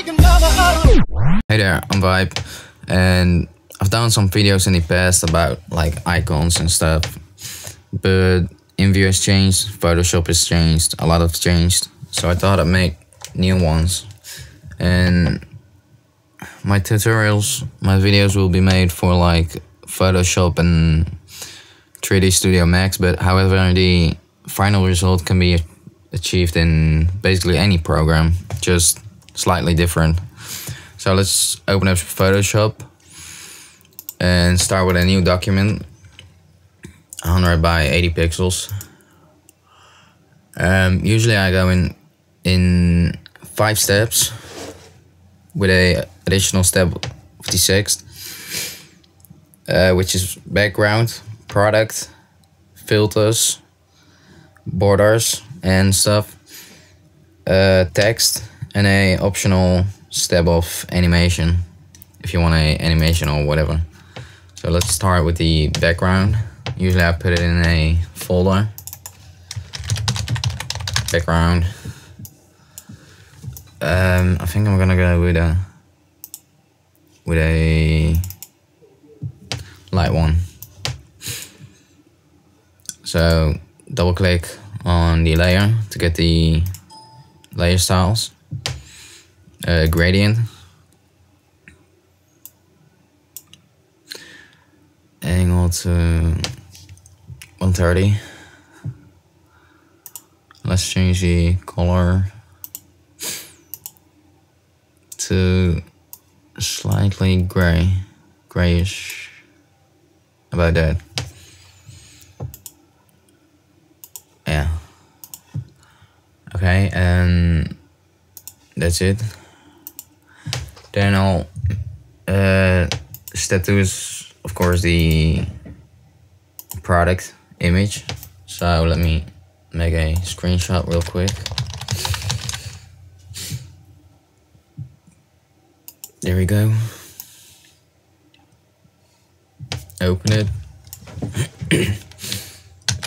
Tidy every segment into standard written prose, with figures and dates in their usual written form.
Hey there, I'm Vibe, and I've done some videos in the past about like icons and stuff, but IMVU has changed, Photoshop has changed, a lot has changed, so I thought I'd make new ones. And my tutorials, my videos will be made for like Photoshop and 3D Studio Max, but however the final result can be achieved in basically any program, just slightly different. So let's open up Photoshop and start with a new document, 100 by 80 pixels. Usually I go in 5 steps with a additional step of the 6th, which is background, product, filters, borders and stuff, text, and a optional step of animation if you want a animation or whatever. So let's start with the background. Usually I put it in a folder, background. I think I'm gonna go with a light one. So double click on the layer to get the layer styles. Gradient, angle to 130. Let's change the color to slightly grayish, about that. Yeah. Okay, and that's it. Then I'll step 2 is of course the product image. So let me make a screenshot real quick. There we go. Open it.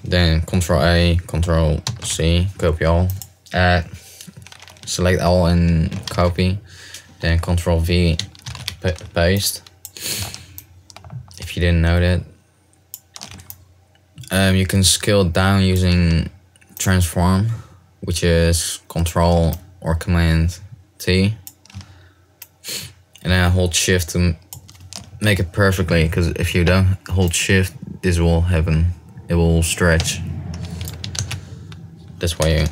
Then Ctrl A, Ctrl C, copy all. Select all and copy. Then Ctrl V, paste. If you didn't know that. You can scale down using transform, which is Ctrl or Command T. And then I hold Shift to make it perfectly, because if you don't hold Shift, this will happen. It will stretch. That's why you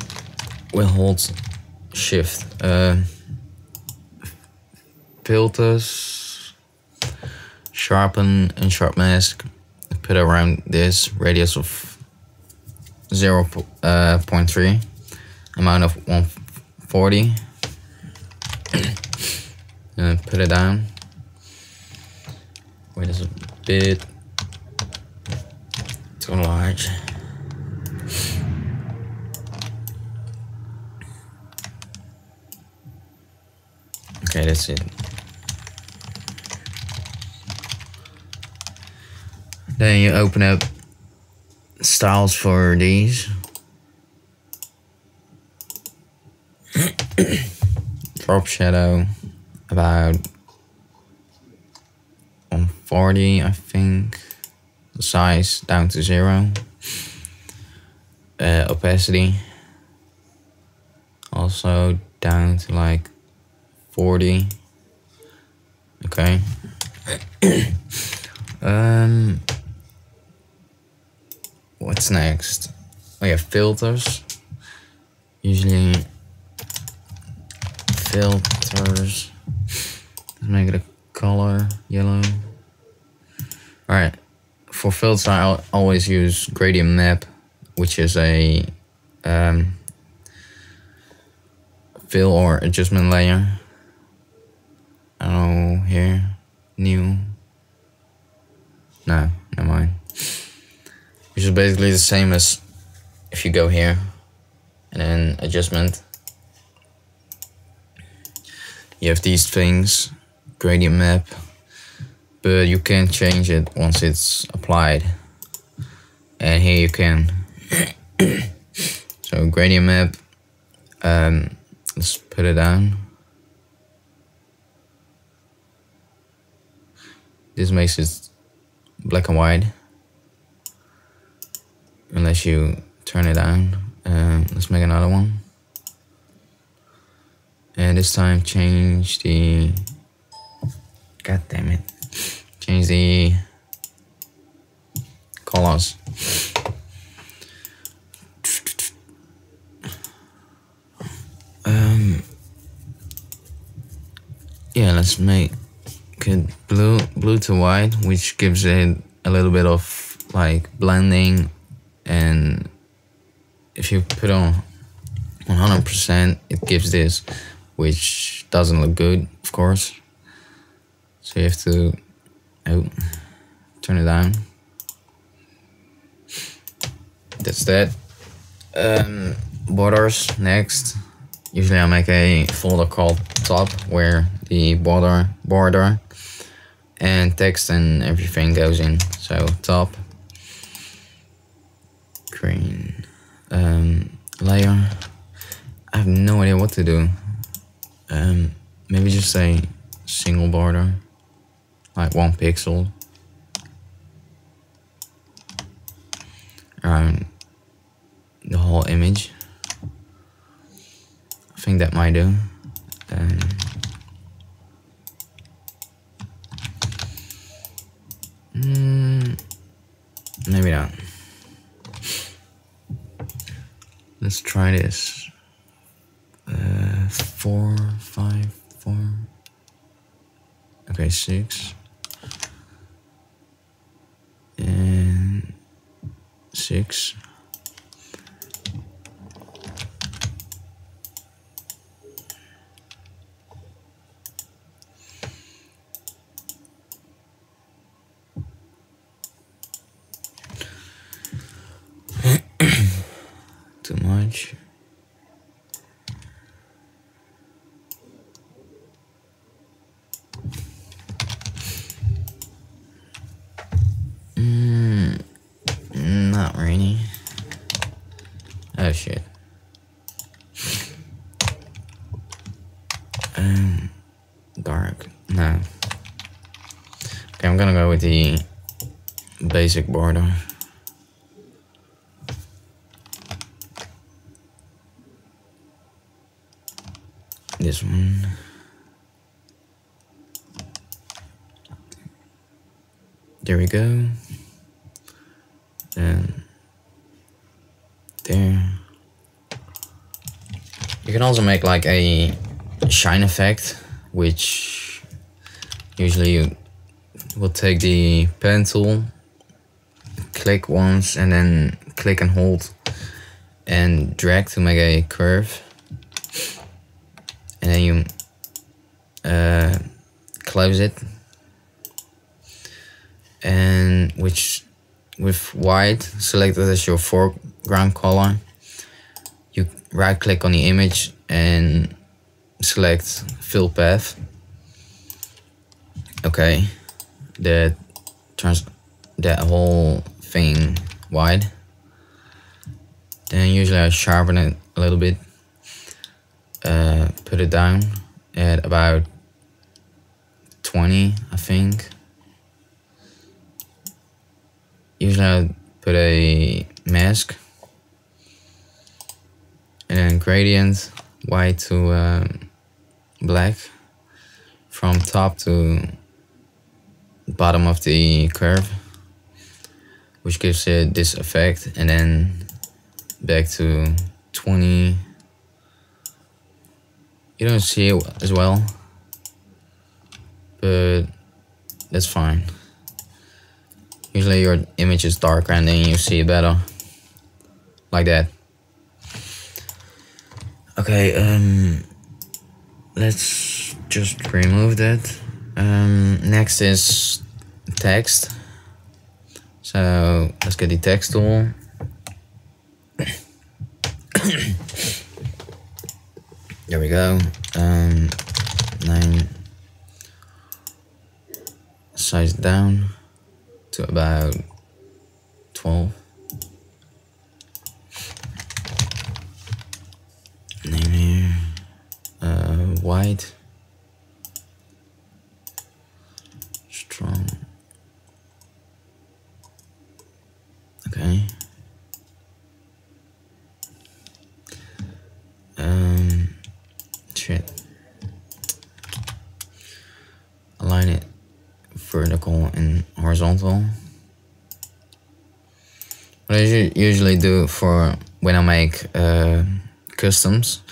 will hold Shift. Filters, sharpen and sharp mask. Put around this radius of 0.3, amount of 140. And put it down. Wait, it's a bit too large. Okay, that's it. Then you open up styles for these. Drop shadow about 140, I think. The size down to 0. Opacity also down to like 40. Okay. What's next? Oh yeah, filters. Usually filters. Let's make it a color, yellow. Alright. For filters I always use gradient map, which is a fill or adjustment layer. I don't know, here, new. No, never mind. Which is basically the same as if you go here and then adjustment. You have these things, gradient map, but you can't change it once it's applied. And here you can. So gradient map, let's put it down. this makes it black and white unless you turn it down. Let's make another one, and this time change the, god damn it, change the colors. Yeah, let's make it blue to white, which gives it a little bit of like blending. And if you put on 100%, it gives this, which doesn't look good, of course. So you have to turn it down. That's that. Borders next. Usually I make a folder called top, where the border and text and everything goes in. So top, green, layer. I have no idea what to do. Maybe just say single border, like 1 pixel around the whole image. I think that might do. Maybe not. Let's try this. 4, 5, 4. Okay, 6. And 6. Too much. Not really. Oh shit. Dark. No. Okay, I'm gonna go with the basic border. This one. There we go. And there. You can also make like a shine effect, which usually you will take the pen tool, click once, and then click and hold and drag to make a curve. And then you close it, and with white selected as your foreground color, you right click on the image and select fill path. Okay, that turns that whole thing white. Then usually I sharpen it a little bit. Put it down at about 20, I think. Usually I put a mask and then gradient white to black from top to bottom of the curve, which gives it this effect, and then back to 20. You don't see it as well, but that's fine. Usually your image is darker and then you see it better, like that. Okay, let's just remove that. Next is text. So let's get the text tool. There we go. 9. Size down to about 12. Name here. White. Strong. shit. Align it vertical and horizontal. What I usually do for when I make customs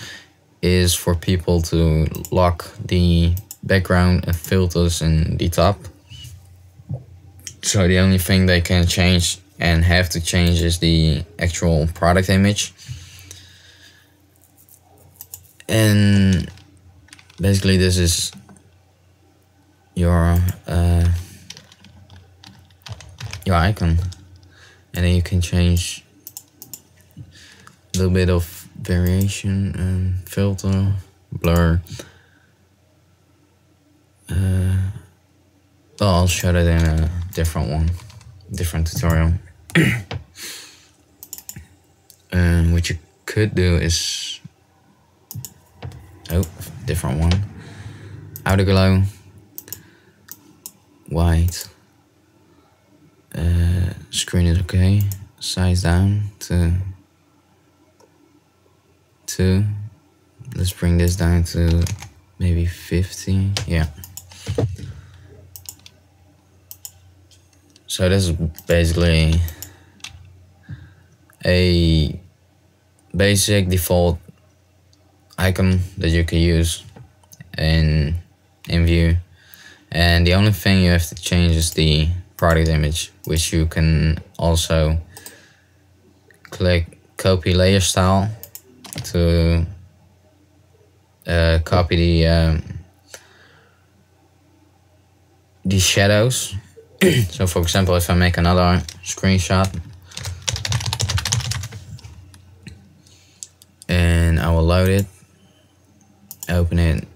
is for people to lock the background and filters in the top. So the only thing they can change and have to change is the actual product image. And basically this is your icon, and then you can change a little bit of variation and filter, blur. Well, I'll show that in a different tutorial. And what you could do is, different one. Outer glow, white. Screen is okay. Size down to 2. Let's bring this down to maybe 50. Yeah. So this is basically a basic default icon that you can use in IMVU, and the only thing you have to change is the product image, which you can also click copy layer style to copy the shadows. So for example, if I make another screenshot and I will load it, open it,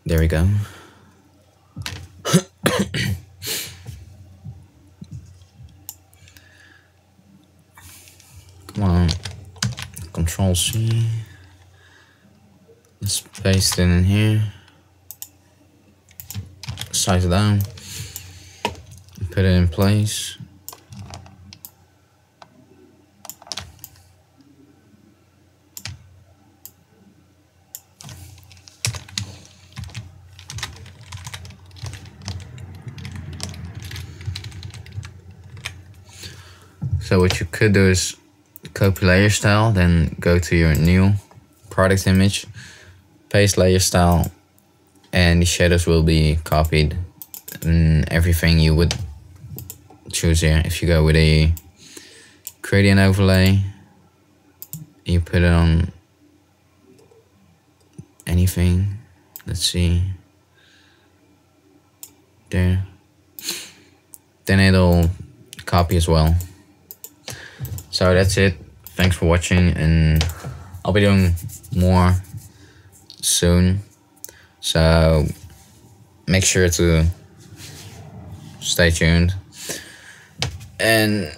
there we go. Come on, Control C, let's paste it in here, size it down, put it in place. So what you could do is copy layer style, then go to your new product image, paste layer style, and the shadows will be copied and everything you would choose here. If you go with a gradient overlay, you put it on anything, let's see, there, then it'll copy as well. So that's it. Thanks for watching, and I'll be doing more soon, so make sure to stay tuned. And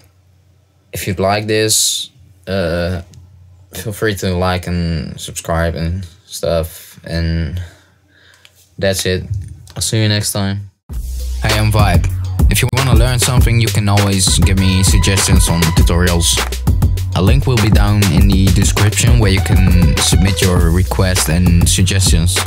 if you'd like this, feel free to like and subscribe and stuff. And that's it. I'll see you next time. Hey, I'm Vibe. If you want to learn something, you can always give me suggestions on tutorials. A link will be down in the description where you can submit your requests and suggestions.